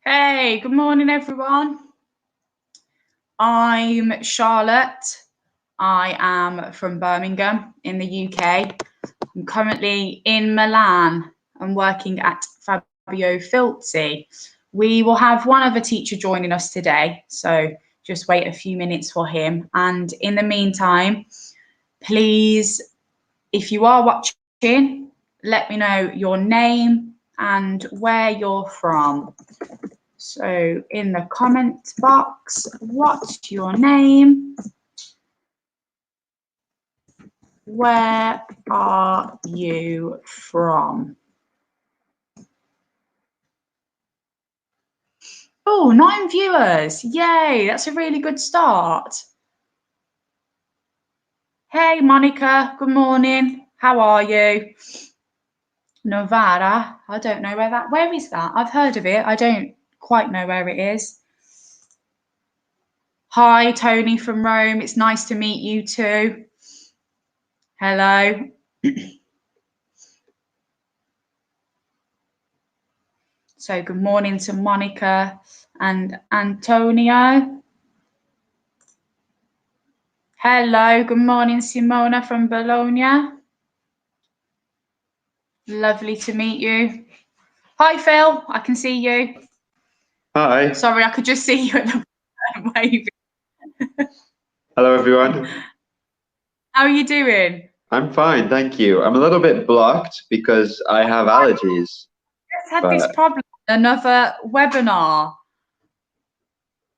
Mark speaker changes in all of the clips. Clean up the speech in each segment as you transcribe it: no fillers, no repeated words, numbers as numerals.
Speaker 1: Hey, good morning, everyone. I'm Charlotte. I am from Birmingham in the UK. I'm currently in Milan. I'm working at Fabio Filzi. We will have one other teacher joining us today, so just wait a few minutes for him. And in the meantime, please, if you are watching, let me know your name and where you're from. So in the comment box, what's your name? Where are you from? Oh, 9 viewers. Yay, that's a really good start. Hey, Monica, good morning. How are you? Novara, I don't know where is that? I've heard of it. I don't quite know where it is. Hi, Tony from Rome. It's nice to meet you too. Hello. So good morning to Monica and Antonio. Hello, good morning, Simona from Bologna. Lovely to meet you. Hi, Phil. I can see you.
Speaker 2: Hi.
Speaker 1: Sorry, I could just see you at the waving.
Speaker 2: Hello, everyone.
Speaker 1: How are you doing?
Speaker 2: I'm fine, thank you. I'm a little bit blocked because I have allergies.
Speaker 1: I just had this problem, another webinar,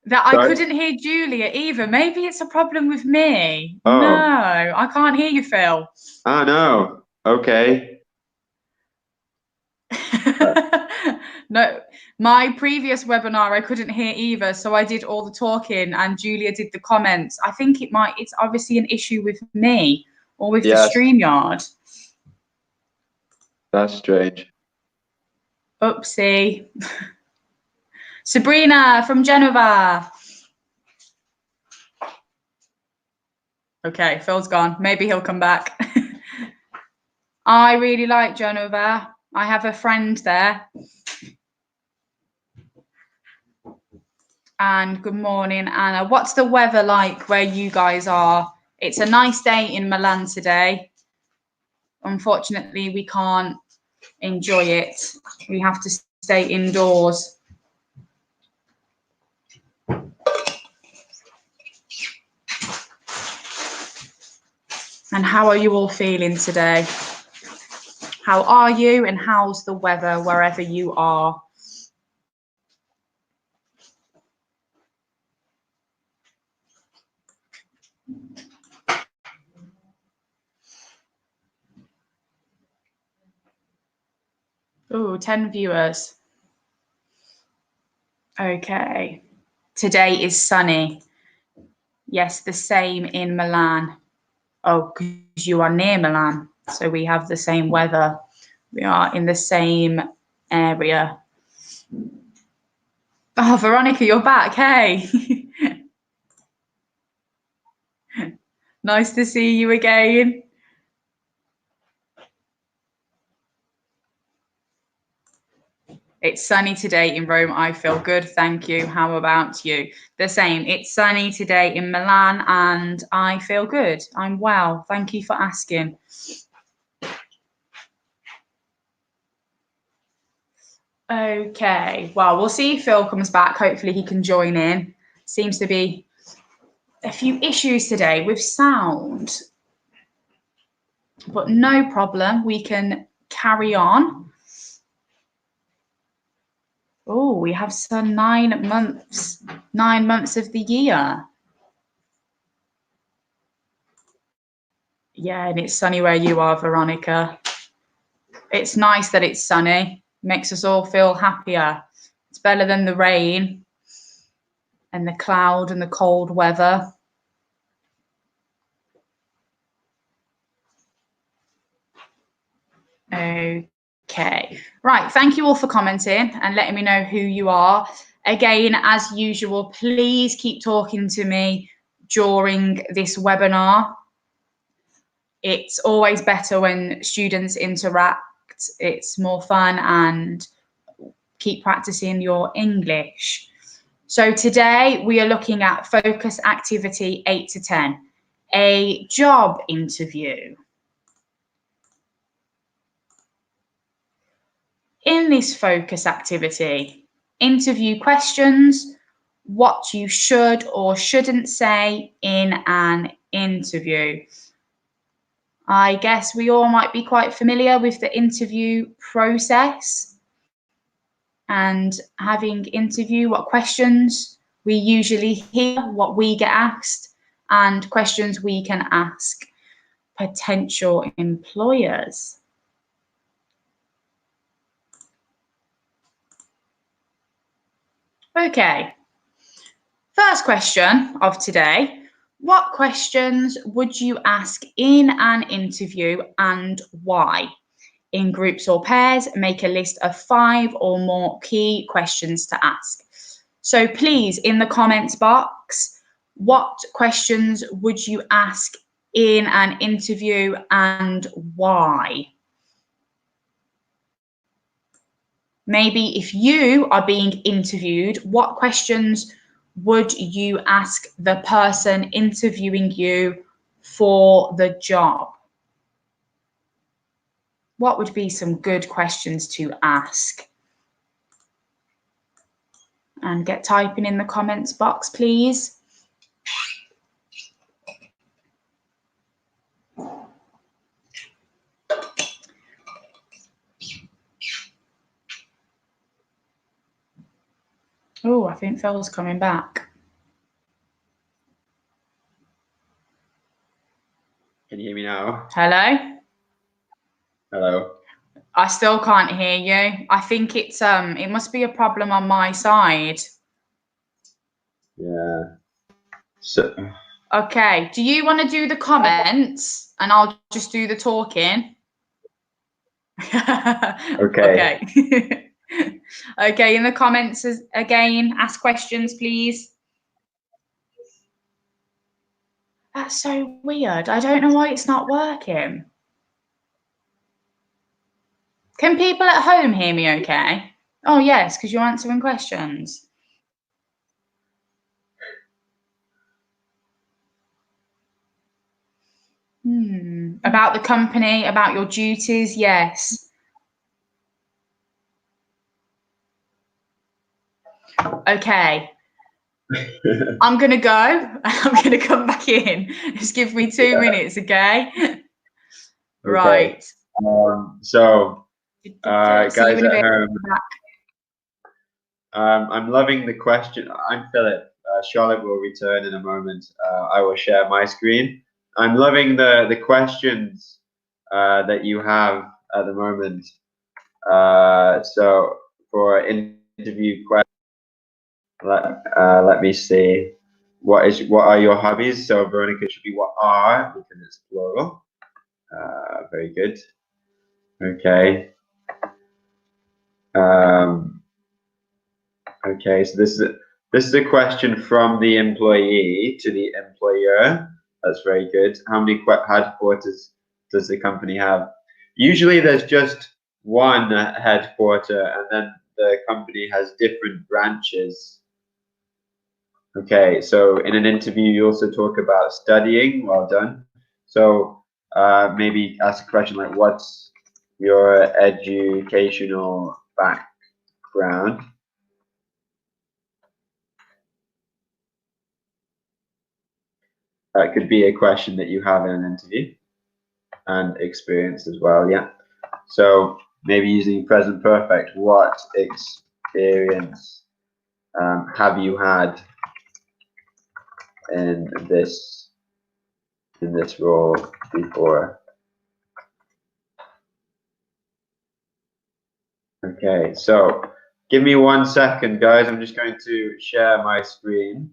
Speaker 1: that I couldn't hear Julia either. Maybe it's a problem with me.
Speaker 2: Oh.
Speaker 1: No, I can't hear you, Phil.
Speaker 2: Ah, no. Okay.
Speaker 1: No, my previous webinar I couldn't hear either, so I did all the talking and Julia did the comments. I think it's obviously an issue with me or with the StreamYard.
Speaker 2: That's strange.
Speaker 1: Oopsie. Sabrina from Genova. Okay, Phil's gone. Maybe he'll come back. I really like Genova. I have a friend there. And good morning, Anna. What's the weather like where you guys are? It's a nice day in Milan today. Unfortunately, we can't enjoy it. We have to stay indoors. And how are you all feeling today? How are you and how's the weather wherever you are? Oh, 10 viewers. Okay. Today is sunny. Yes, the same in Milan. Oh, because you are near Milan. So we have the same weather. We are in the same area. Oh, Veronica, you're back. Hey. Nice to see you again. It's sunny today in Rome. I feel good. Thank you. How about you? The same. It's sunny today in Milan and I feel good. I'm well. Thank you for asking. Okay. Well, we'll see if Phil comes back. Hopefully he can join in. Seems to be a few issues today with sound. But no problem. We can carry on. Oh, we have some 9 months. 9 months of the year. Yeah, and it's sunny where you are, Veronica. It's nice that it's sunny. Makes us all feel happier. It's better than the rain and the cloud and the cold weather. Okay. Right. Thank you all for commenting and letting me know who you are. Again, as usual, please keep talking to me during this webinar. It's always better when students interact. It's more fun and keep practicing your English. So today we are looking at focus activity 8 to 10, a job interview. In this focus activity, interview questions, what you should or shouldn't say in an interview. I guess we all might be quite familiar with the interview process and having interview, what questions we usually hear, what we get asked, and questions we can ask potential employers. Okay, first question of today. What questions would you ask in an interview and why? In groups or pairs, make a list of 5 or more key questions to ask. So please, in the comments box, what questions would you ask in an interview and why? Maybe if you are being interviewed, what questions would you ask the person interviewing you for the job? What would be some good questions to ask? And get typing in the comments box, please. Oh, I think Phil's coming back.
Speaker 2: Can you hear me now?
Speaker 1: Hello?
Speaker 2: Hello.
Speaker 1: I still can't hear you. I think it's it must be a problem on my side.
Speaker 2: Yeah. So.
Speaker 1: Okay. Do you want to do the comments and I'll just do the talking?
Speaker 2: Okay.
Speaker 1: Okay. Okay. In the comments again, ask questions, please. That's so weird. I don't know why it's not working. Can people at home hear me okay? Oh, yes, because you're answering questions. About the company, about your duties, yes. Okay. I'm going to go and I'm going to come back in. Just give me 2 minutes, okay? Right.
Speaker 2: So,
Speaker 1: See
Speaker 2: guys
Speaker 1: you in a
Speaker 2: at
Speaker 1: bit.
Speaker 2: home, I'm loving the question. I'm Philip. Charlotte will return in a moment. I will share my screen. I'm loving the questions that you have at the moment. So for interview questions, let me see. What are your hobbies? So Veronica should be what are, because it's plural. Very good. Okay. Okay, so this is a question from the employee to the employer. That's very good. How many headquarters does the company have? Usually there's just one headquarter, and then the company has different branches. Okay, so in an interview you also talk about studying. Well done. So maybe ask a question like, what's your educational background? That could be a question that you have in an interview, and experience as well. Yeah. So maybe using present perfect. What experience have you had in this role before? Okay. So give me 1 second, guys. I'm just going to share my screen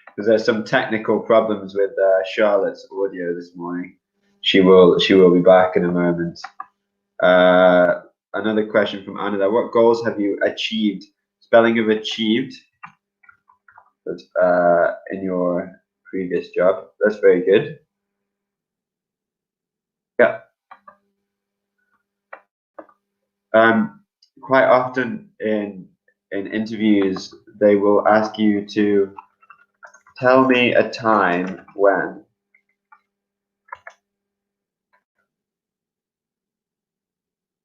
Speaker 2: because there's some technical problems with Charlotte's audio this morning. She will be back in a moment. Another question from Anna there. What goals have you achieved? Spelling of achieved in your previous job. That's very good. Yeah. quite often in interviews, they will ask you to tell me a time when.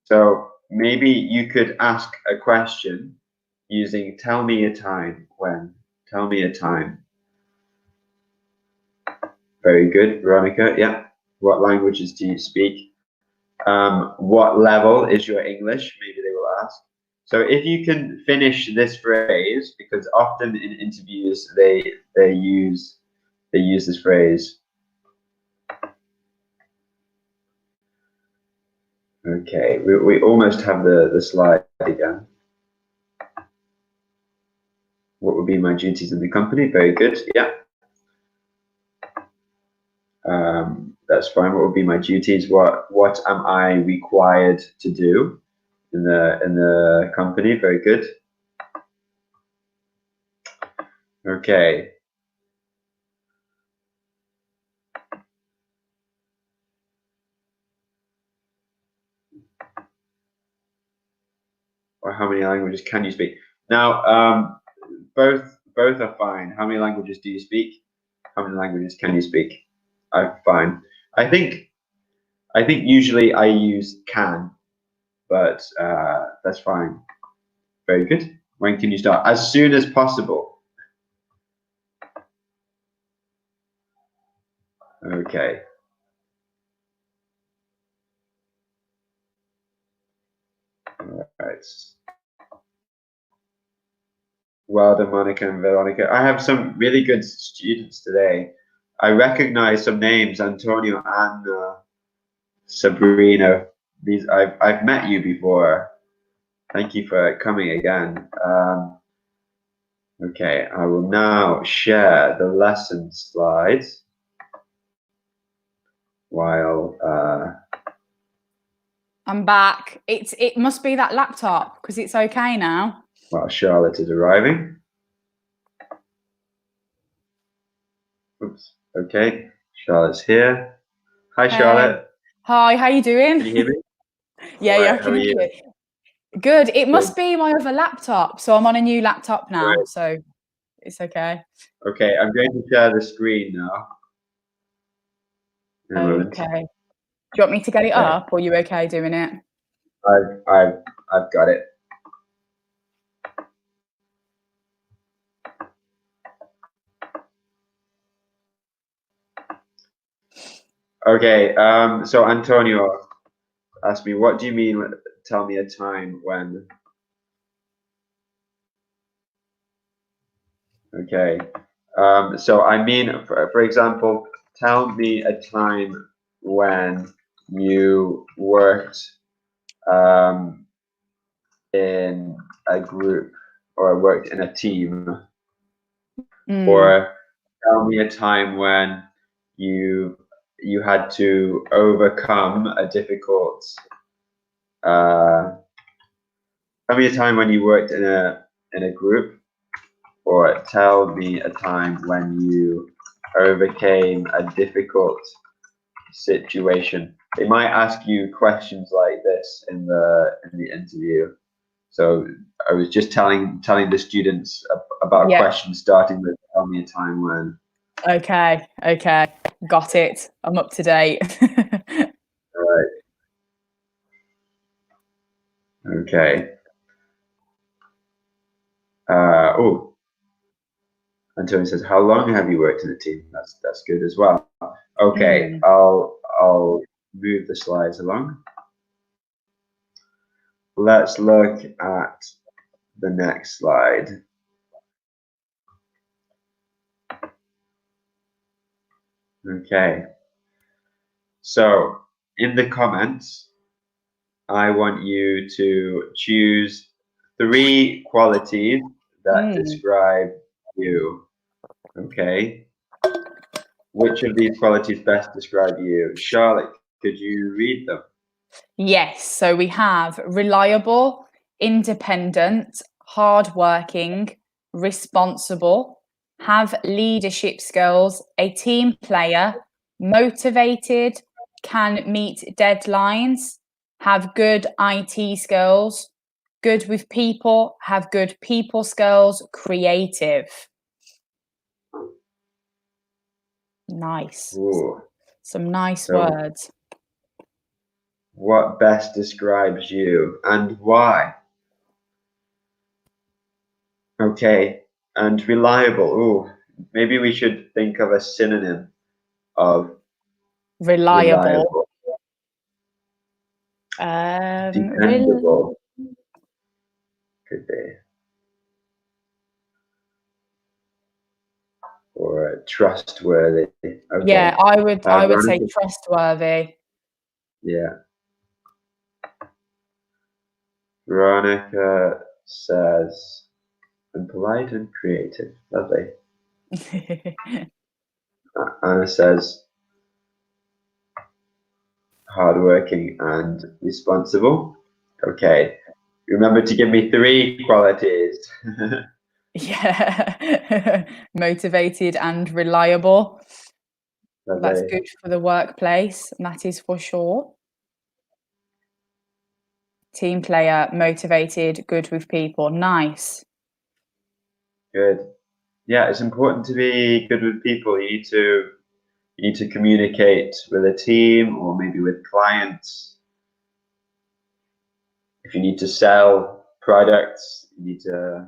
Speaker 2: So maybe you could ask a question using tell me a time when. Tell me a time. Very good, Veronica. Yeah. What languages do you speak? What level is your English? Maybe they will ask. So if you can finish this phrase, because often in interviews they use this phrase. Okay, we almost have the slide again. What would be my duties in the company? Very good. Yeah. That's fine. What would be my duties? What am I required to do in the company? Very good. Okay. Or how many languages can you speak? Now, both are fine. How many languages do you speak? How many languages can you speak? I'm fine. I think usually I use can, but that's fine. Very good. When can you start? As soon as possible. Okay. All right. Well done, Monica and Veronica. I have some really good students today. I recognize some names, Antonio, Anna, Sabrina. These I've met you before. Thank you for coming again. Okay, I will now share the lesson slides while
Speaker 1: I'm back. It must be that laptop because it's okay now.
Speaker 2: while Charlotte is arriving. Oops. Okay, Charlotte's here. Hi,
Speaker 1: Hey.
Speaker 2: Charlotte.
Speaker 1: Hi, how you doing?
Speaker 2: Can you hear me?
Speaker 1: Yeah,
Speaker 2: All
Speaker 1: yeah, I
Speaker 2: right, how
Speaker 1: can
Speaker 2: are
Speaker 1: hear
Speaker 2: you?
Speaker 1: you. Good. It must
Speaker 2: Good.
Speaker 1: be my other laptop. So I'm on a new laptop now.
Speaker 2: Great.
Speaker 1: So it's okay.
Speaker 2: Okay, I'm going to share the screen now. In a moment.
Speaker 1: Okay. Do you want me to get it
Speaker 2: Okay.
Speaker 1: up or are you okay doing it?
Speaker 2: I've got it. Okay, so Antonio asked me, what do you mean with tell me a time when? Okay, so I mean, for example, tell me a time when you worked in a group or worked in a team, or tell me a time when you had to overcome a difficult. Tell me a time when you worked in a group, or tell me a time when you overcame a difficult situation. They might ask you questions like this in the interview. So I was just telling the students about a
Speaker 1: Yeah.
Speaker 2: question starting with tell me a time when.
Speaker 1: Okay. Okay. Got it. I'm up to date.
Speaker 2: All right. Okay. Oh, Antonio says, how long have you worked in a team? That's good as well. Okay, I'll move the slides along. Let's look at the next slide. Okay. So in the comments, I want you to choose 3 qualities that describe you. Okay. Which of these qualities best describe you? Charlotte, could you read them?
Speaker 1: Yes. So we have reliable, independent, hardworking, responsible, have leadership skills, a team player, motivated, can meet deadlines, have good IT skills, good with people, have good people skills, creative. Nice.
Speaker 2: Ooh.
Speaker 1: Some nice
Speaker 2: So
Speaker 1: words.
Speaker 2: what best describes you and why? Okay. And reliable. Ooh. Maybe we should think of a synonym of
Speaker 1: Reliable.
Speaker 2: reliable.
Speaker 1: Rel
Speaker 2: Dependable. Could be. Or trustworthy. Okay.
Speaker 1: Yeah, I would say
Speaker 2: Veronica,
Speaker 1: trustworthy.
Speaker 2: yeah. Veronica says, and polite and creative. Lovely. Anna says, hardworking and responsible. Okay. Remember to give me 3 qualities.
Speaker 1: Yeah. Motivated and reliable. That's
Speaker 2: Lovely.
Speaker 1: good for the workplace, and that is for sure. Team player, motivated, good with people. Nice.
Speaker 2: Good. Yeah, it's important to be good with people. You need to communicate with a team or maybe with clients. If you need to sell products, you need to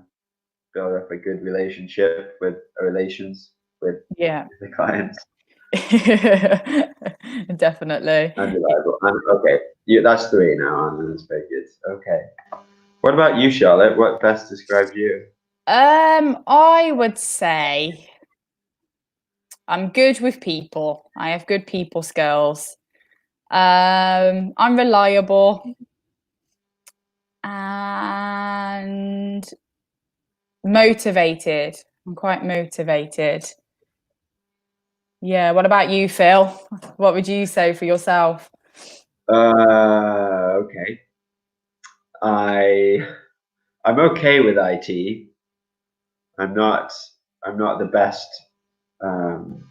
Speaker 2: build up a good relationship with
Speaker 1: Yeah.
Speaker 2: the clients.
Speaker 1: Definitely.
Speaker 2: And reliable. And okay, that's 3 now, and that's very good. Okay. What about you, Charlotte? What best describes you?
Speaker 1: I would say I'm good with people. I have good people skills. I'm reliable and motivated. I'm quite motivated. Yeah. What about you, Phil? What would you say for yourself?
Speaker 2: Okay. I'm okay with IT. I'm not the best. Um,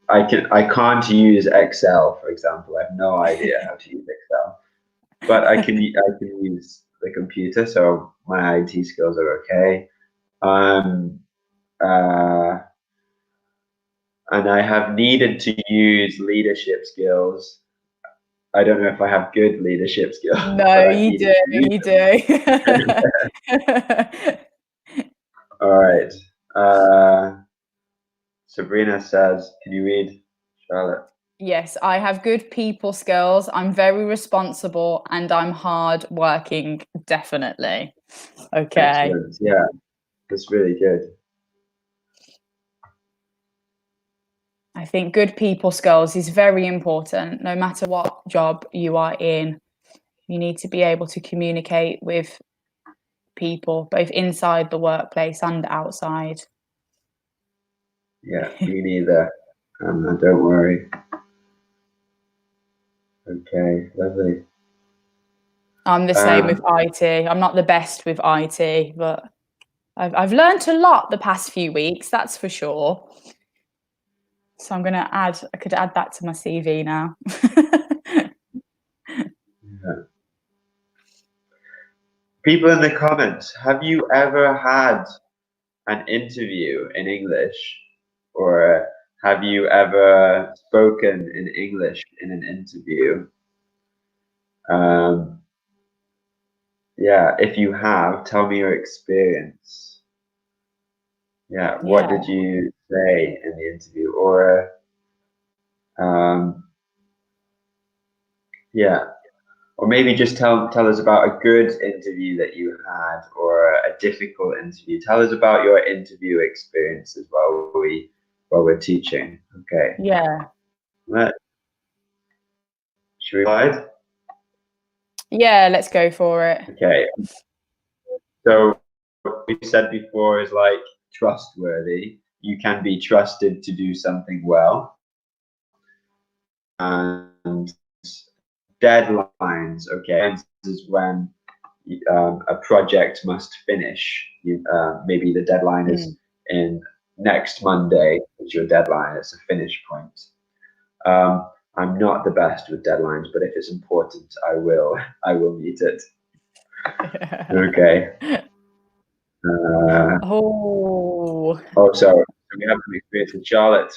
Speaker 2: I can't use Excel, for example. I have no idea how to use Excel, but I can use the computer, so my IT skills are okay. Um, uh, and I have needed to use leadership skills. I don't know if I have good leadership skills,
Speaker 1: No,
Speaker 2: but I've
Speaker 1: you
Speaker 2: needed
Speaker 1: do.
Speaker 2: to use
Speaker 1: You
Speaker 2: them.
Speaker 1: do.
Speaker 2: All right. Uh, Sabrina says, "Can you read, Charlotte?"
Speaker 1: Yes, I have good people skills. I'm very responsible and I'm hard working, definitely. Okay.
Speaker 2: Excellent. Yeah, that's really good.
Speaker 1: I think good people skills is very important no matter what job you are in. You need to be able to communicate with people both inside the workplace and outside.
Speaker 2: Yeah, me neither. Don't worry. Okay, lovely.
Speaker 1: I'm the same with IT. I'm not the best with IT, but I've learned a lot the past few weeks, that's for sure. So I could add that to my CV now.
Speaker 2: Yeah. People in the comments, have you ever had an interview in English, or have you ever spoken in English in an interview? Um, yeah, if you have, tell me your experience. Yeah, what
Speaker 1: Yeah.
Speaker 2: did you say in the interview? Or yeah, or maybe just tell us about a good interview that you had, or a difficult interview. Tell us about your interview experiences while we're teaching. Okay.
Speaker 1: Yeah.
Speaker 2: Let Should we slide?
Speaker 1: Yeah, let's go for it.
Speaker 2: Okay. So what we said before is like trustworthy. You can be trusted to do something well. And deadlines. Okay, this is when a project must finish. Maybe the deadline is in next Monday. It's your deadline. It's a finish point. I'm not the best with deadlines, but if it's important, I will meet it. Okay.
Speaker 1: Oh.
Speaker 2: So we have some experience with Charlotte.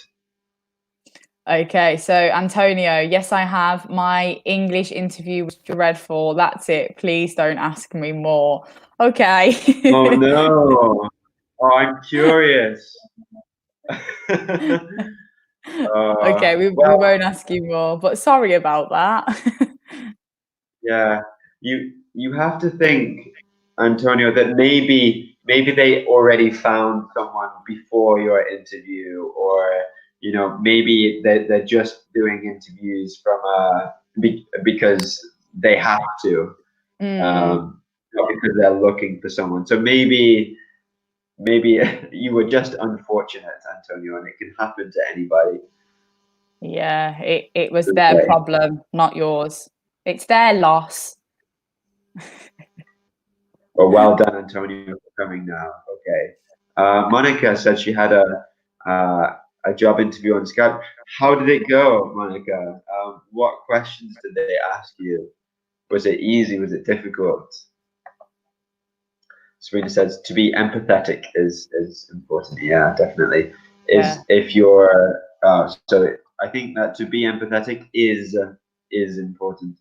Speaker 1: Okay, so Antonio, yes, I have. My English interview was dreadful. That's it. Please don't ask me more. Okay.
Speaker 2: Oh no! Oh, I'm curious.
Speaker 1: Okay, we
Speaker 2: Well,
Speaker 1: won't ask you more, but sorry about that.
Speaker 2: yeah, you have to think, Antonio, that maybe they already found someone before your interview, or maybe they're just doing interviews from because they have to,
Speaker 1: Mm,
Speaker 2: not because they're looking for someone. So maybe you were just unfortunate, Antonio, and it can happen to anybody.
Speaker 1: yeah, it was their
Speaker 2: Okay.
Speaker 1: problem, not yours. It's their loss.
Speaker 2: Well, well done, Antonio, for coming now. Okay. Monica said she had a job interview on Skype. How did it go, Monica? What questions did they ask you? Was it easy? Was it difficult? Serena says to be empathetic is important. Yeah, definitely.
Speaker 1: Yeah.
Speaker 2: If you're so I think that to be empathetic is important.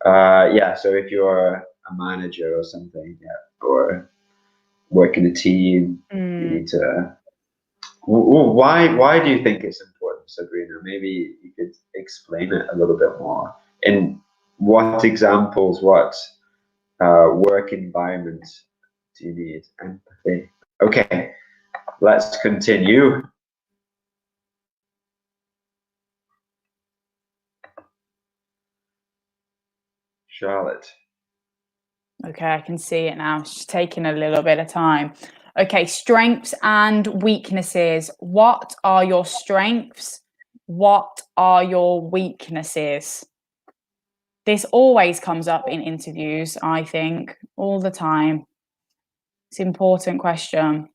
Speaker 2: Yeah. So if you're a manager or something, yeah, or work in a team, you
Speaker 1: Mm.
Speaker 2: need to. Why do you think it's important, Sabrina? Maybe you could explain it a little bit more. In what examples, what work environment do you need empathy? Okay, let's continue. Charlotte.
Speaker 1: Okay, I can see it now. It's just taking a little bit of time. Okay, strengths and weaknesses. What are your strengths? What are your weaknesses? This always comes up in interviews, I think, all the time. It's an important question.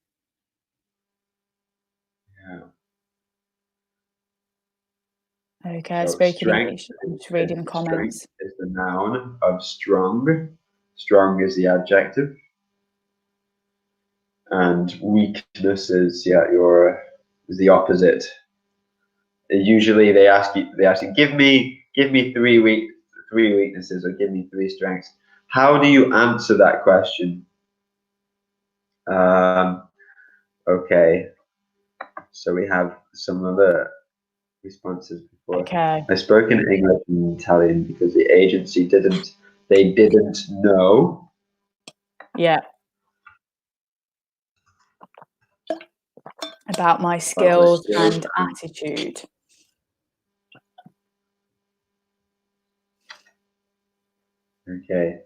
Speaker 2: Yeah.
Speaker 1: Okay, I
Speaker 2: So
Speaker 1: spoke in
Speaker 2: strength
Speaker 1: English. I'm just reading the
Speaker 2: strength
Speaker 1: comments.
Speaker 2: is the noun of strong. Strong is the adjective. And weakness is is the opposite. Usually they ask you give me three weaknesses or give me three strengths. How do you answer that question? Um, okay, so we have some other responses before.
Speaker 1: Okay.
Speaker 2: I spoke in English and Italian because the agency didn't know.
Speaker 1: Yeah. About my
Speaker 2: About my
Speaker 1: skills
Speaker 2: skills.
Speaker 1: and attitude.
Speaker 2: Okay,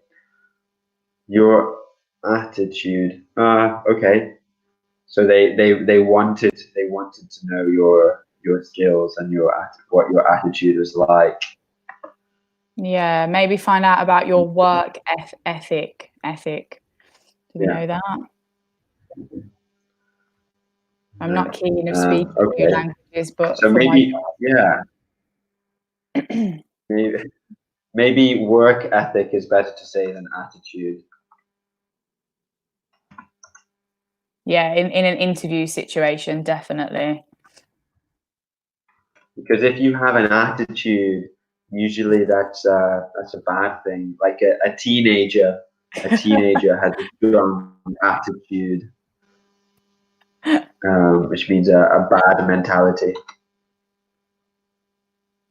Speaker 2: your attitude. Okay. So they wanted to know your skills and what your attitude was like.
Speaker 1: Yeah, maybe find out about your work ethic. Do we
Speaker 2: Yeah.
Speaker 1: know that? I'm not keen of speaking new
Speaker 2: Okay.
Speaker 1: languages, but
Speaker 2: So
Speaker 1: for my
Speaker 2: maybe maybe work ethic is better to say than attitude.
Speaker 1: yeah, in an interview situation, definitely.
Speaker 2: Because if you have an attitude, usually that's a bad thing. Like a teenager has a strong attitude, which means a bad mentality.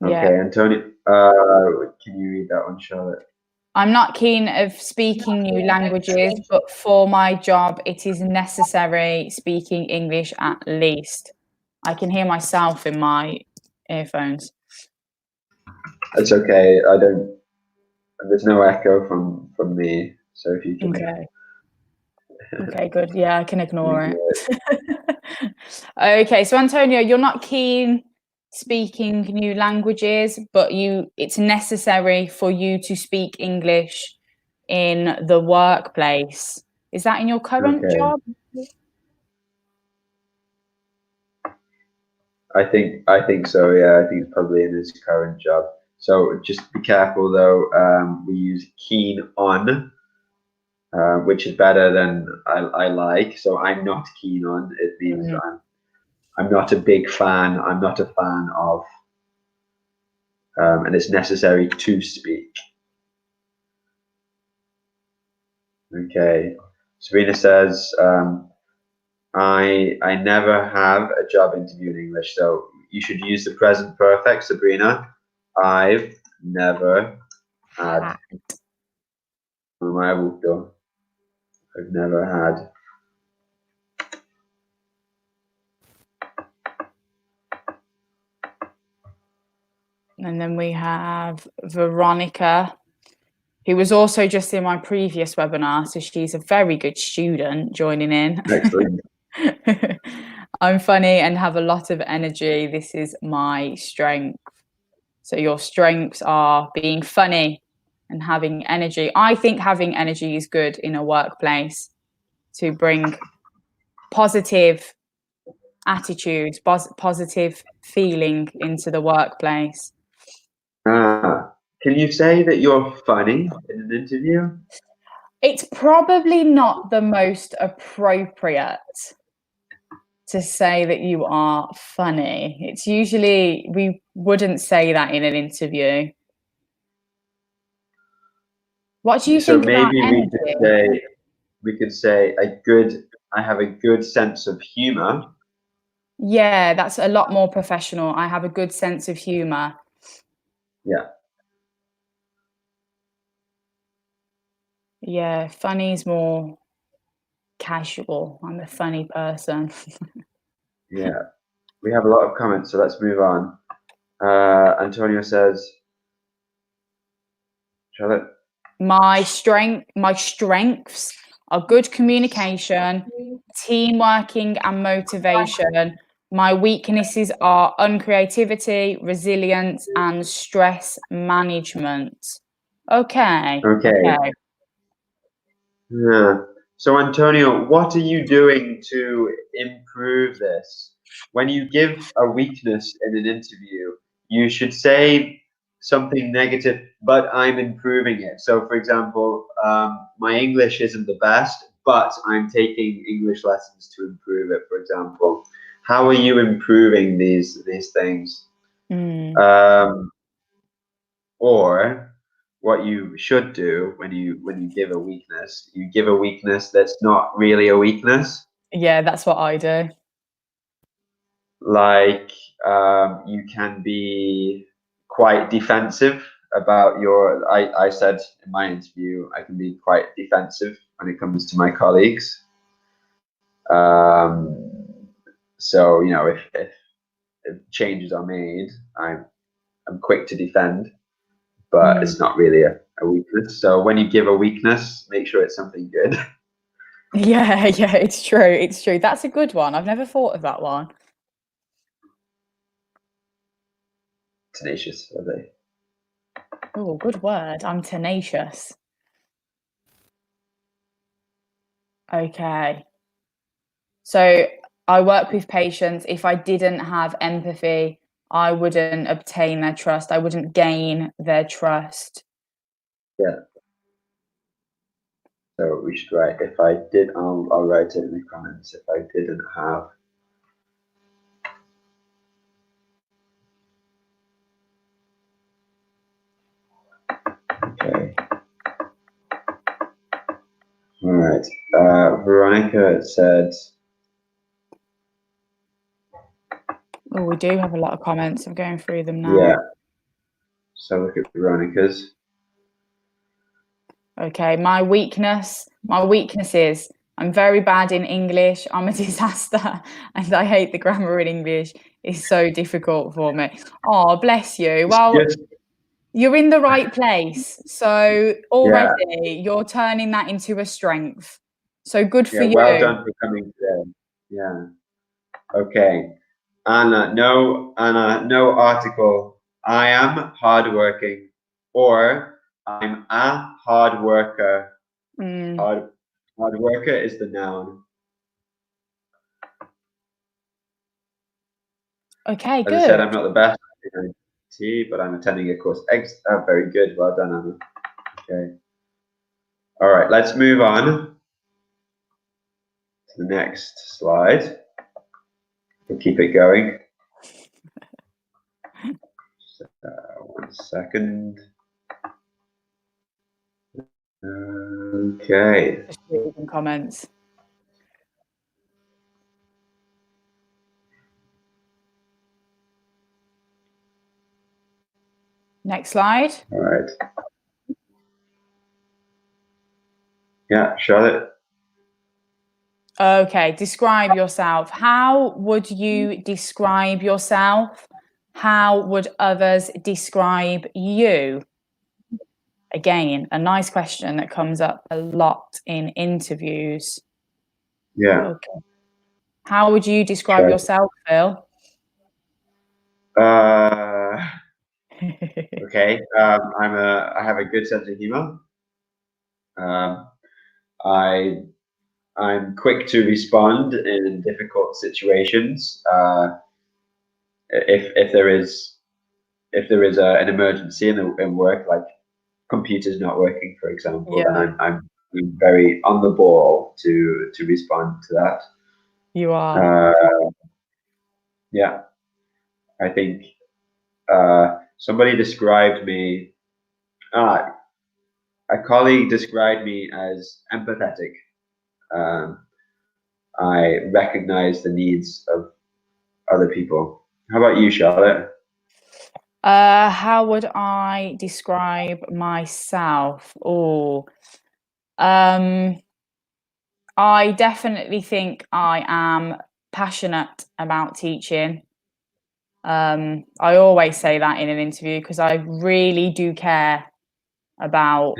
Speaker 1: Yeah.
Speaker 2: Okay, Antonio, can you read that one, Charlotte?
Speaker 1: I'm not keen of speaking new languages, but for my job, it is necessary speaking English at least. I can hear myself in my earphones.
Speaker 2: It's okay. I don't. There's no echo from me, so if you can
Speaker 1: Okay. Okay, good. Yeah, I can ignore it.
Speaker 2: ignore it.
Speaker 1: Okay, so Antonio, you're not keen speaking new languages, but it's necessary for you to speak English in the workplace. Is that in your current
Speaker 2: Okay.
Speaker 1: job?
Speaker 2: I think so. Yeah, I think it's probably in his current job. So just be careful though. We use keen on. which is better than I like. So I'm not keen on. It means I'm not a big fan. I'm not a fan of, and it's necessary to speak. Okay. Sabrina says, I never have a job interview in English, so you should use the present perfect, Sabrina. I've never had. I've never had.
Speaker 1: And then we have Veronica, who was also just in my previous webinar. So she's a very good student joining in.
Speaker 2: Excellent.
Speaker 1: I'm funny and have a lot of energy. This is my strength. So your strengths are being funny and having energy. I think having energy is good in a workplace to bring positive attitudes, positive feeling into the workplace.
Speaker 2: Can you say that you're funny in an interview?
Speaker 1: It's probably not the most appropriate to say that you are funny. It's usually, we wouldn't say that in an interview. What do you think about energy?
Speaker 2: We could say I have a good sense of humor.
Speaker 1: Yeah, that's a lot more professional. I have a good sense of humor.
Speaker 2: Yeah.
Speaker 1: Yeah, funny's more casual. I'm a funny person.
Speaker 2: Yeah. We have a lot of comments, so let's move on. Antonio says, Charlotte.
Speaker 1: My strengths are good communication, team working and motivation. My weaknesses are uncreativity, resilience, and stress management. Okay.
Speaker 2: Yeah. So Antonio, what are you doing to improve this? When you give a weakness in an interview, you should say something negative, but I'm improving it. So, for example, my English isn't the best, but I'm taking English lessons to improve it. For example, how are you improving these things? Or what you should do when you give a weakness, you give a weakness that's not really a weakness.
Speaker 1: Yeah, that's what I do.
Speaker 2: Like you can be quite defensive about your. I said in my interview I can be quite defensive when it comes to my colleagues. So you know if changes are made, I'm quick to defend. But it's not really a weakness. So when you give a weakness, make sure it's something good.
Speaker 1: Yeah, it's true. It's true. That's a good one. I've never thought of that one.
Speaker 2: Tenacious, are they?
Speaker 1: Oh, good word. I'm tenacious. Okay. So I work with patients. If I didn't have empathy, I wouldn't obtain their trust. I wouldn't gain their trust.
Speaker 2: Yeah. So we should write, if I did, I'll write it in the comments. If I didn't have. Okay. All right. Veronica said.
Speaker 1: Oh, we do have a lot of comments. I'm going through them now.
Speaker 2: Yeah. So look at Veronica's.
Speaker 1: Okay, my weakness is I'm very bad in English. I'm a disaster and I hate the grammar in English. It's so difficult for me. Oh, bless you. Well, you're in the right place. So already you're turning that into a strength. So good for you.
Speaker 2: Well done for coming today. Yeah. Okay. Anna, no article. I am hardworking, or I'm a hard worker. Hard worker is the noun.
Speaker 1: Okay, good.
Speaker 2: As I said, I'm not the best in IT, but I'm attending a course. Very good. Well done, Anna. Okay. All right, let's move on to the next slide. We'll keep it going. 1 second. Okay.
Speaker 1: Just reading comments. Next slide.
Speaker 2: All right. Yeah, Charlotte.
Speaker 1: Okay, describe yourself. How would you describe yourself? How would others describe you? Again, a nice question that comes up a lot in interviews.
Speaker 2: Yeah.
Speaker 1: Okay. How would you describe
Speaker 2: Sure.
Speaker 1: yourself, Phil?
Speaker 2: Okay. I have a good sense of humor. I'm quick to respond in difficult situations. If there is an emergency in work, like computers not working, for example,
Speaker 1: Yeah,
Speaker 2: then I'm very on the ball to respond to that.
Speaker 1: you are.
Speaker 2: Yeah, I think somebody described me. A colleague described me as empathetic. Um, I recognize the needs of other people. How about you, Charlotte?
Speaker 1: How would I describe myself? I definitely think I am passionate about teaching. I always say that in an interview because I really do care about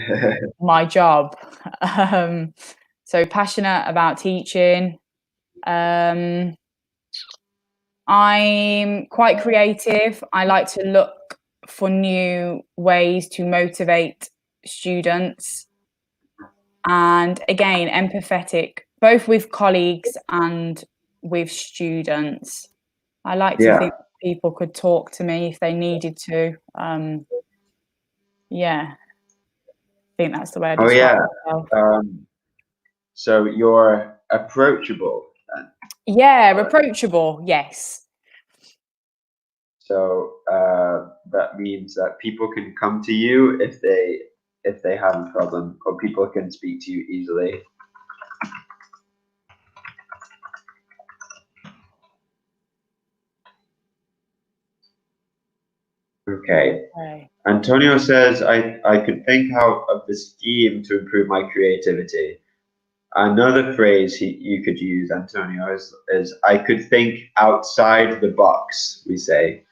Speaker 1: my job. So passionate about teaching. I'm quite creative. I like to look for new ways to motivate students. And again, empathetic, both with colleagues and with students. I like to
Speaker 2: Yeah.
Speaker 1: think people could talk to me if they needed to. Yeah, I think that's the way I
Speaker 2: Oh
Speaker 1: describe
Speaker 2: yeah.
Speaker 1: myself.
Speaker 2: So you're approachable then.
Speaker 1: Yeah, approachable. Yes.
Speaker 2: So that means that people can come to you if they have a problem, or people can speak to you easily. Okay.
Speaker 1: Okay.
Speaker 2: Antonio says I could think out of the scheme to improve my creativity. Another phrase you could use, Antonio, is I could think outside the box, we say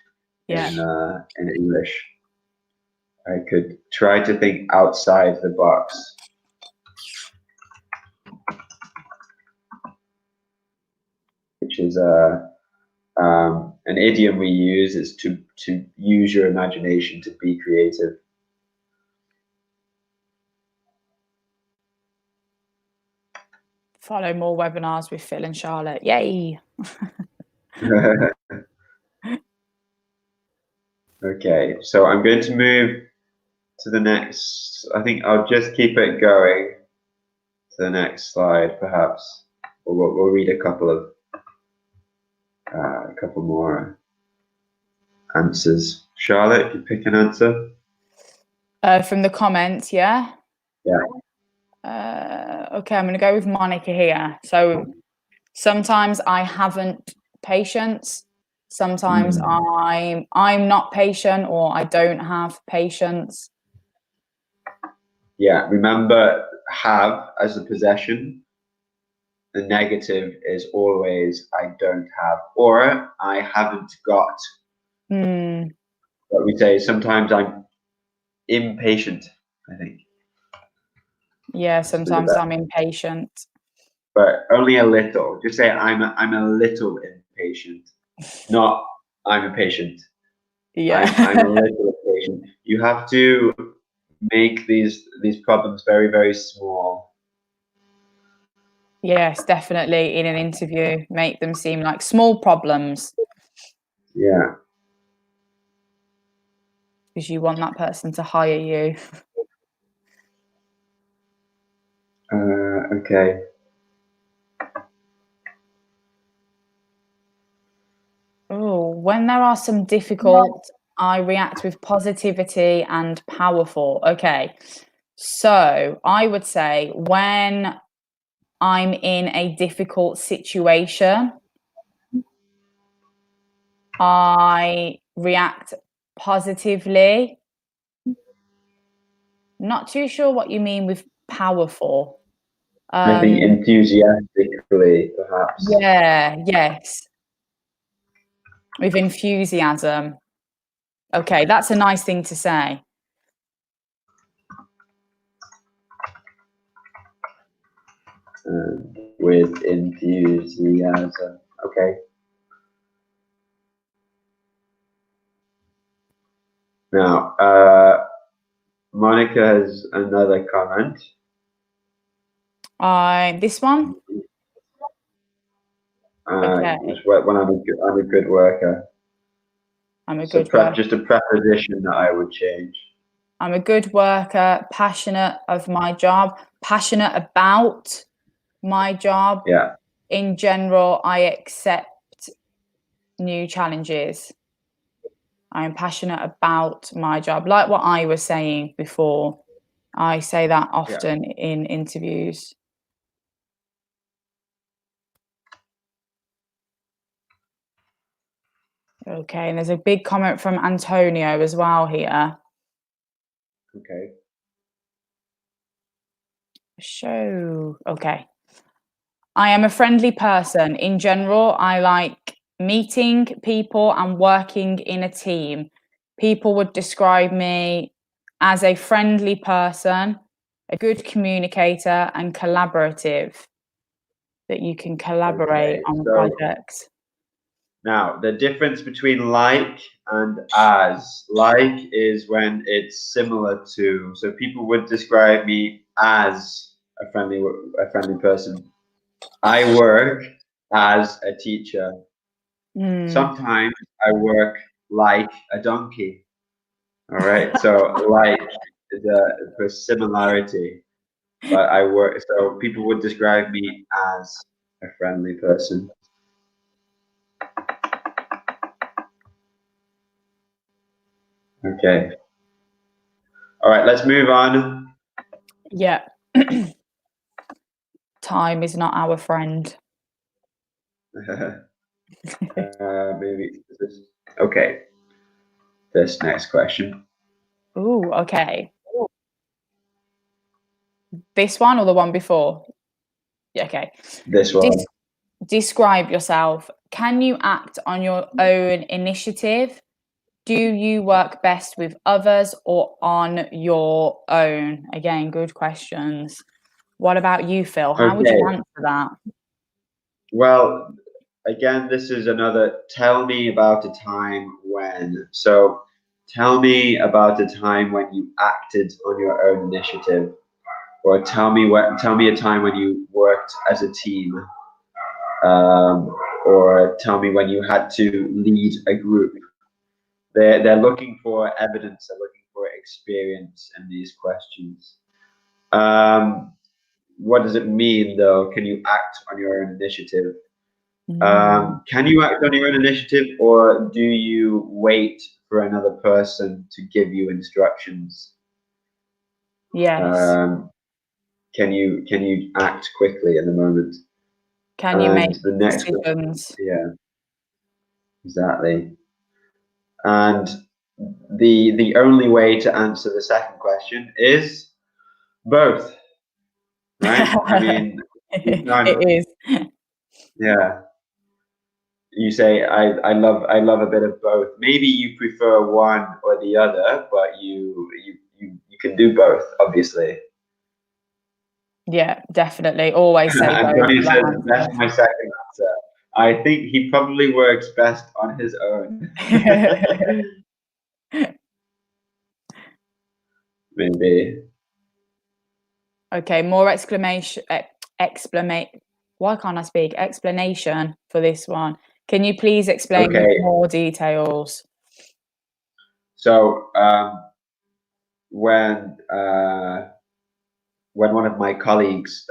Speaker 1: Yeah.
Speaker 2: in English. I could try to think outside the box, which is an idiom we use is to use your imagination to be creative.
Speaker 1: Follow more webinars with Phil and Charlotte. Yay.
Speaker 2: Okay, so I'm going to move to the next. I think I'll just keep it going to the next slide, perhaps. We'll read a couple more answers. Charlotte, you pick an answer.
Speaker 1: From the comments, yeah.
Speaker 2: Yeah.
Speaker 1: Okay, I'm going to go with Monica here. So sometimes I haven't patience. Sometimes I'm not patient, or I don't have patience.
Speaker 2: Yeah. Remember, have as a possession. The negative is always I don't have, or I haven't got. But we say sometimes I'm impatient, I think.
Speaker 1: Yeah,
Speaker 2: That's really
Speaker 1: sometimes
Speaker 2: bad.
Speaker 1: I'm impatient.
Speaker 2: But only a little. Just say I'm a little impatient. Not I'm impatient.
Speaker 1: Yeah.
Speaker 2: I'm a little impatient. You have to make these problems very, very small.
Speaker 1: Yes, definitely in an interview, make them seem like small problems
Speaker 2: Yeah.
Speaker 1: because you want that person to hire you.
Speaker 2: Okay.
Speaker 1: Oh, when there are some difficult, I react with positivity and powerful. Okay. So I would say when I'm in a difficult situation, I react positively. Not too sure what you mean with powerful.
Speaker 2: I think enthusiastically, perhaps.
Speaker 1: Yeah, yes, with enthusiasm. Okay, that's a nice thing to say.
Speaker 2: With enthusiasm. Okay. Now, Monica has another comment.
Speaker 1: This one? Okay,
Speaker 2: When I'm a good worker.
Speaker 1: I'm a
Speaker 2: So
Speaker 1: good worker.
Speaker 2: just a preposition that I would change.
Speaker 1: I'm a good worker, passionate of my job, passionate about my job.
Speaker 2: Yeah.
Speaker 1: In general, I accept new challenges. I am passionate about my job. Like what I was saying before, I say that often in interviews. Okay, and there's a big comment from Antonio as well here.
Speaker 2: Okay.
Speaker 1: Okay. I am a friendly person. In general, I like meeting people and working in a team. People would describe me as a friendly person, a good communicator, and collaborative, that you can collaborate
Speaker 2: Okay.
Speaker 1: on
Speaker 2: So
Speaker 1: projects.
Speaker 2: now the difference between like and as. Like is when it's similar to. So people would describe me as a friendly person. I work as a teacher.
Speaker 1: Mm.
Speaker 2: Sometimes I work like a donkey. All right. So like the similarity, but I work. So people would describe me as a friendly person. Okay. All right. Let's move on.
Speaker 1: Yeah. Time is not our friend.
Speaker 2: Maybe this. Okay. This next question.
Speaker 1: Ooh, okay. This one or the one before? Yeah, okay.
Speaker 2: This one.
Speaker 1: Describe yourself. Can you act on your own initiative? Do you work best with others or on your own? Again, good questions. What about you, Phil? How would you
Speaker 2: Okay.
Speaker 1: answer that?
Speaker 2: Well, again, this is another tell me about a time when. So tell me about a time when you acted on your own initiative, or tell me a time when you worked as a team, or tell me when you had to lead a group. They're looking for evidence. They're looking for experience in these questions. Um, what does it mean though? Can you act on your own initiative?
Speaker 1: Mm,
Speaker 2: Can you act on your own initiative, or do you wait for another person to give you instructions?
Speaker 1: yes.
Speaker 2: Um, can you act quickly in the moment?
Speaker 1: Can you make
Speaker 2: And the next one,
Speaker 1: decisions?
Speaker 2: yeah, exactly. And the only way to answer the second question is both, right? I mean, you can't,
Speaker 1: It is.
Speaker 2: yeah. You say I love a bit of both. Maybe you prefer one or the other, but you can do both, obviously.
Speaker 1: Yeah, definitely. Always say
Speaker 2: And
Speaker 1: both
Speaker 2: Johnny
Speaker 1: for that
Speaker 2: says that's my second answer. I think he probably works best on his own.
Speaker 1: answer.
Speaker 2: Maybe.
Speaker 1: Okay, more explanation. Why can't I speak? Explanation for this one. Can you please explain with
Speaker 2: Okay.
Speaker 1: more details?
Speaker 2: So when when one of my colleagues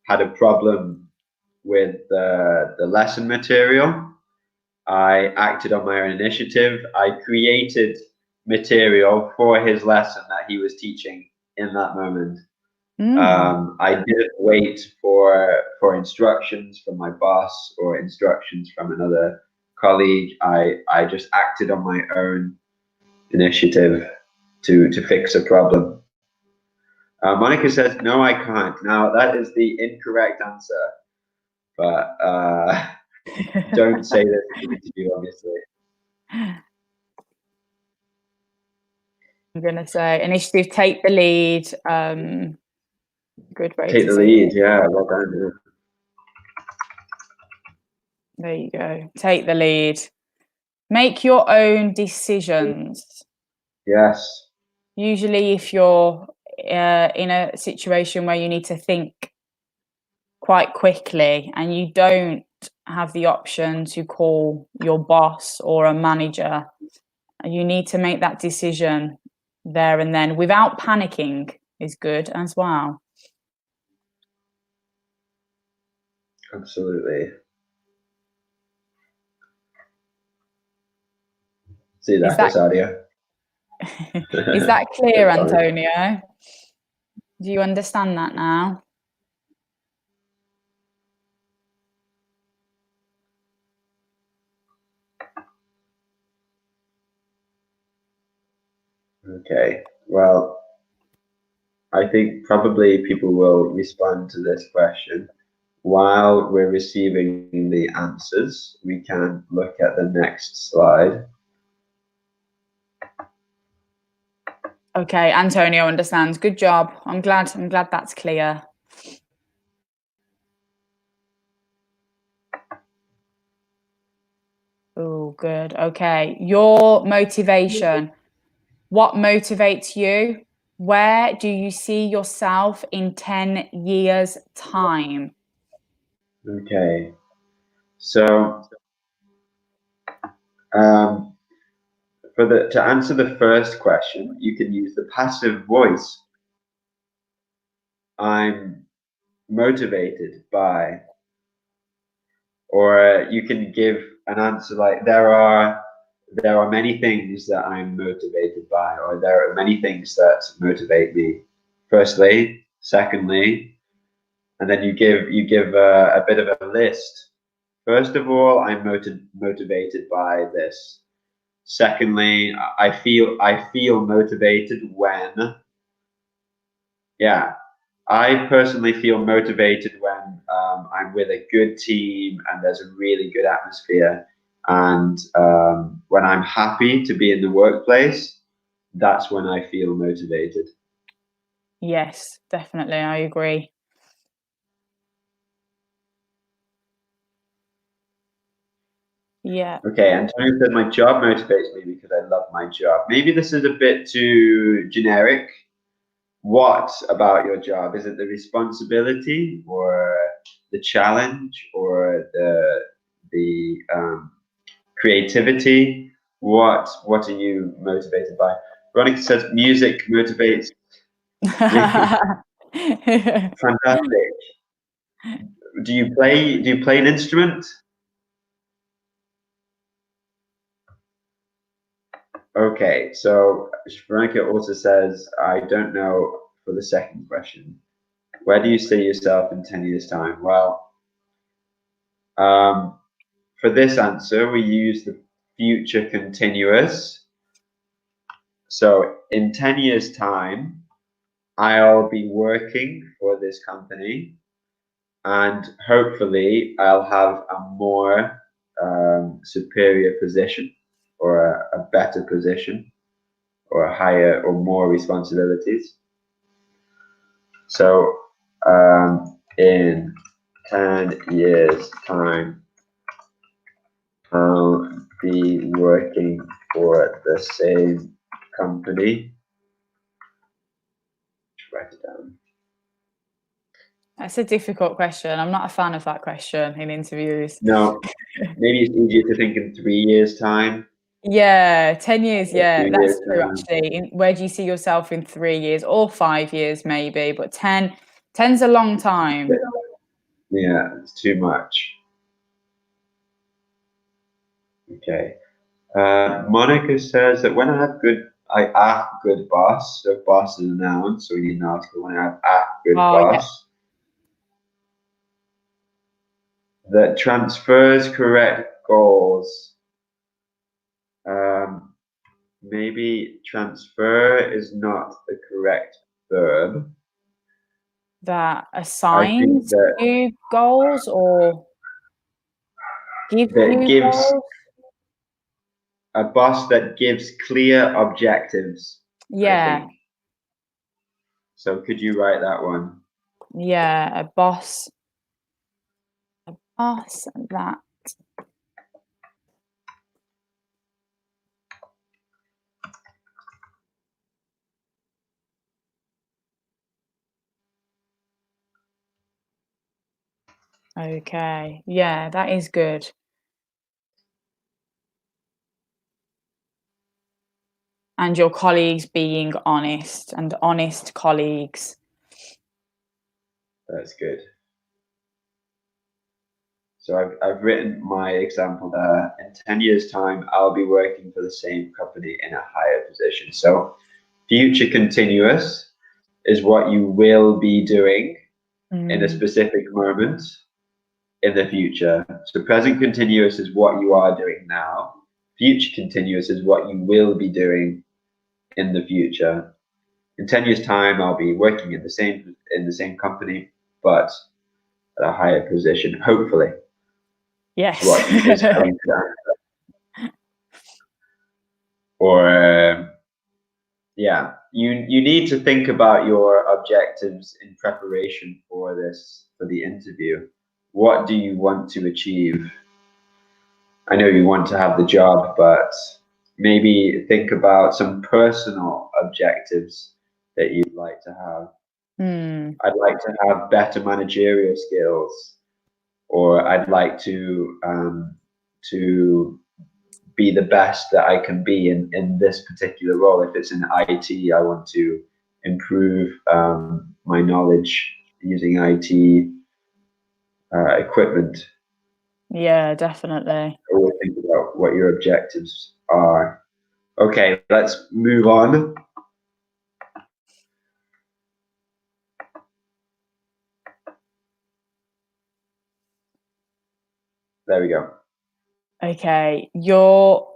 Speaker 2: had a problem with the lesson material, I acted on my own initiative. I created material for his lesson that he was teaching in that moment. I didn't wait for instructions from my boss or instructions from another colleague. I just acted on my own initiative to fix a problem. Monica says, no, I can't. Now, that is the incorrect answer, but don't say this in the interview, obviously.
Speaker 1: I'm going to say initiative, take the lead. Good way
Speaker 2: Take
Speaker 1: to
Speaker 2: the
Speaker 1: say
Speaker 2: lead,
Speaker 1: it.
Speaker 2: yeah, well done.
Speaker 1: There you go. Take the lead. Make your own decisions.
Speaker 2: Yes.
Speaker 1: Usually, if you're in a situation where you need to think quite quickly and you don't have the option to call your boss or a manager, you need to make that decision there and then without panicking is good as well.
Speaker 2: Absolutely. See that, Rosario?
Speaker 1: Is that clear, Antonio? Do you understand that now?
Speaker 2: Okay, well, I think probably people will respond to this question. While we're receiving the answers, we can look at the next slide.
Speaker 1: Okay, Antonio understands. Good job. I'm glad that's clear. Oh, good. Okay. Your motivation. What motivates you? Where do you see yourself in 10 years' time?
Speaker 2: Okay, so to answer the first question, you can use the passive voice. I'm motivated by, or you can give an answer like there are many things that I'm motivated by, or there are many things that motivate me. Firstly, secondly, and then you give a bit of a list. First of all, I'm motivated by this. Secondly, I feel motivated when, yeah, I personally feel motivated when I'm with a good team and there's a really good atmosphere. And when I'm happy to be in the workplace, that's when I feel motivated.
Speaker 1: Yes, definitely. I agree. Yeah.
Speaker 2: Okay, Antonio said my job motivates me because I love my job. Maybe this is a bit too generic. What about your job? Is it the responsibility or the challenge or the creativity? What are you motivated by? Veronica says music motivates me. Fantastic. Do you play an instrument? Okay, so Veronica also says, I don't know for the second question. Where do you see yourself in 10 years' time? Well, for this answer, we use the future continuous. So in 10 years' time, I'll be working for this company and hopefully I'll have a more superior position or a better position or a higher or more responsibilities. So in 10 years' time, I'll be working for the same company. Write it down.
Speaker 1: That's a difficult question. I'm not a fan of that question in interviews.
Speaker 2: No, maybe it's easier to think in 3 years' time.
Speaker 1: Yeah, 10 years.
Speaker 2: A
Speaker 1: Yeah,
Speaker 2: few
Speaker 1: that's
Speaker 2: years
Speaker 1: true
Speaker 2: time.
Speaker 1: actually. Where do you see yourself in 3 years or 5 years maybe? But 10's a long time.
Speaker 2: Yeah, it's too much. Okay. Monica says that when I have a good boss, so boss is a noun, so we need an article. When I have a good
Speaker 1: Oh yeah,
Speaker 2: boss that transfers correct goals. Um, maybe transfer is not the correct verb.
Speaker 1: that
Speaker 2: I think
Speaker 1: assigns
Speaker 2: that
Speaker 1: you goals or gives
Speaker 2: that
Speaker 1: you
Speaker 2: gives
Speaker 1: goals.
Speaker 2: a boss that gives clear objectives, I
Speaker 1: Yeah,
Speaker 2: think. So could you write that one?
Speaker 1: yeah, a boss that. Okay, yeah, that is good. And your colleagues being honest and honest colleagues.
Speaker 2: That's good. So I've written my example there. In 10 years' time, I'll be working for the same company in a higher position. So future continuous is what you will be doing in a
Speaker 1: Mm,
Speaker 2: specific moment in the future. So present continuous is what you are doing now. Future continuous is what you will be doing in the future. In 10 years' time, I'll be working in the same company, but at a higher position, hopefully, is
Speaker 1: yes.
Speaker 2: what is coming to that. Or yeah, you need to think about your objectives in preparation for the interview. What do you want to achieve? I know you want to have the job, but maybe think about some personal objectives that you'd like to have.
Speaker 1: Hmm.
Speaker 2: I'd like to have better managerial skills, or I'd like to be the best that I can be in this particular role. If it's in IT, I want to improve my knowledge using IT equipment.
Speaker 1: Yeah, definitely.
Speaker 2: Always think about what your objectives are. Okay, let's move on. There we go.
Speaker 1: Okay, your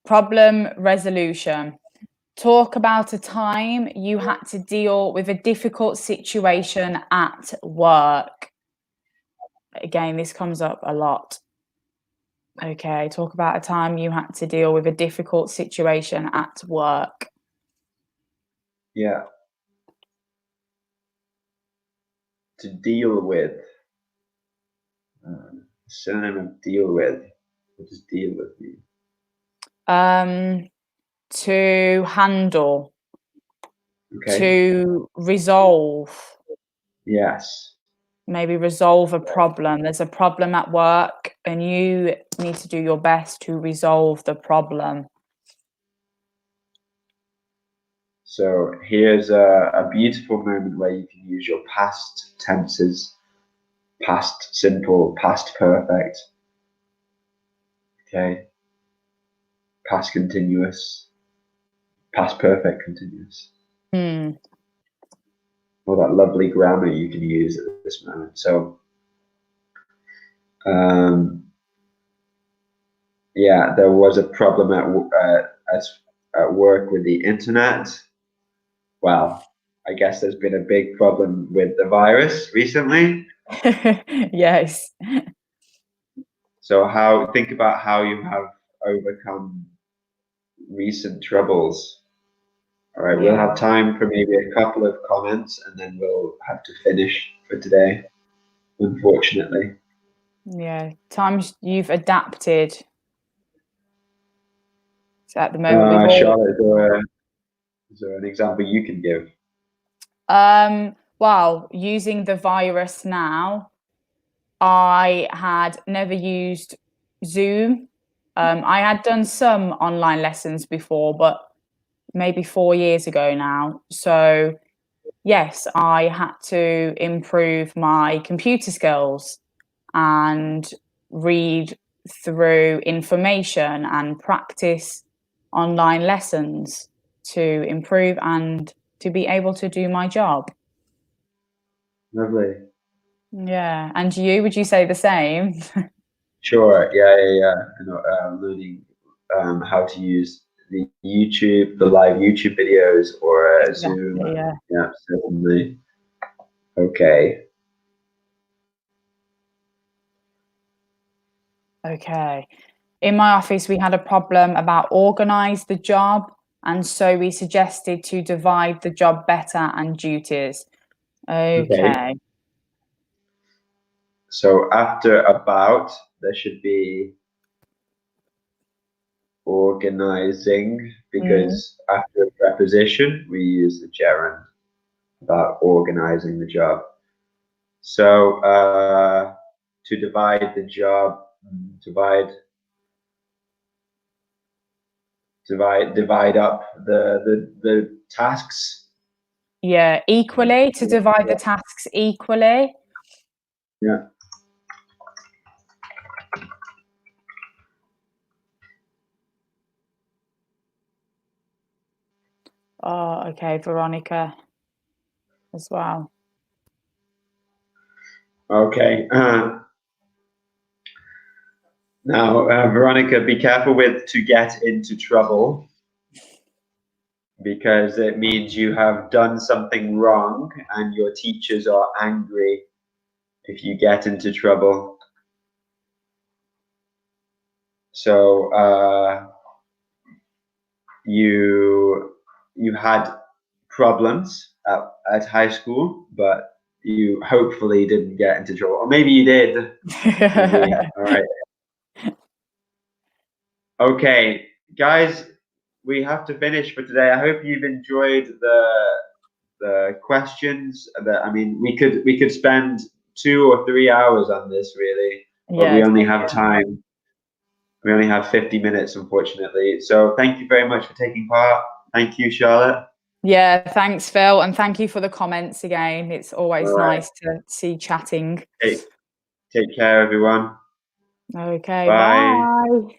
Speaker 1: problem resolution. Talk about a time you had to deal with a difficult situation at work. Again, this comes up a lot. Okay, talk about a time you had to deal with a difficult situation at work.
Speaker 2: Yeah, to deal with. Synonym of deal with. What does deal with mean?
Speaker 1: To handle,
Speaker 2: Okay.
Speaker 1: to resolve,
Speaker 2: Yes.
Speaker 1: maybe resolve a problem. There's a problem at work and you need to do your best to resolve the problem.
Speaker 2: So here's a beautiful moment where you can use your past tenses, past simple, past perfect. Okay. Past continuous, past perfect continuous.
Speaker 1: Hmm.
Speaker 2: All that lovely grammar you can use at this moment. So, um, yeah, there was a problem at work with the internet. Well, I guess there's been a big problem with the virus recently.
Speaker 1: Yes.
Speaker 2: So think about how you have overcome recent troubles. All right, we'll
Speaker 1: Yeah.
Speaker 2: have time for maybe a couple of comments and then we'll have to finish for today, unfortunately.
Speaker 1: Yeah. Times you've adapted. So at the moment we've all
Speaker 2: Charlotte, is there an example you can give?
Speaker 1: well, using the virus now, I had never used Zoom I had done some online lessons before, but maybe 4 years ago now. So yes, I had to improve my computer skills and read through information and practice online lessons to improve and to be able to do my job.
Speaker 2: Lovely.
Speaker 1: Yeah. And you, would you say the same?
Speaker 2: Sure. Yeah. I know, learning how to use the live YouTube videos, or Zoom.
Speaker 1: Exactly, yeah.
Speaker 2: Yeah, certainly. Okay.
Speaker 1: Okay. In my office, we had a problem about organize the job, and so we suggested to divide the job better and duties.
Speaker 2: Okay.
Speaker 1: Okay.
Speaker 2: So after about, there should be organizing,
Speaker 1: Mm.
Speaker 2: because after a preposition, we use the gerund about organizing the job. So to divide the job, divide up the tasks.
Speaker 1: Yeah, equally, to divide the tasks equally.
Speaker 2: Yeah.
Speaker 1: Oh, okay, Veronica as well.
Speaker 2: Okay. Now, Veronica, be careful with "to get into trouble," because it means you have done something wrong and your teachers are angry if you get into trouble. So you had problems at high school, but you hopefully didn't get into trouble, or maybe you did. Maybe. All right. Okay, guys, we have to finish for today. I hope you've enjoyed the questions. I mean, we could spend 2 or 3 hours on this really, but
Speaker 1: Yeah,
Speaker 2: we only have time. We only have 50 minutes, unfortunately. So thank you very much for taking part. Thank you, Charlotte.
Speaker 1: yeah, thanks, Phil, and thank you for the comments again. It's
Speaker 2: All
Speaker 1: always
Speaker 2: right.
Speaker 1: nice to see chatting.
Speaker 2: Take care, everyone.
Speaker 1: Okay,
Speaker 2: Bye.
Speaker 1: bye.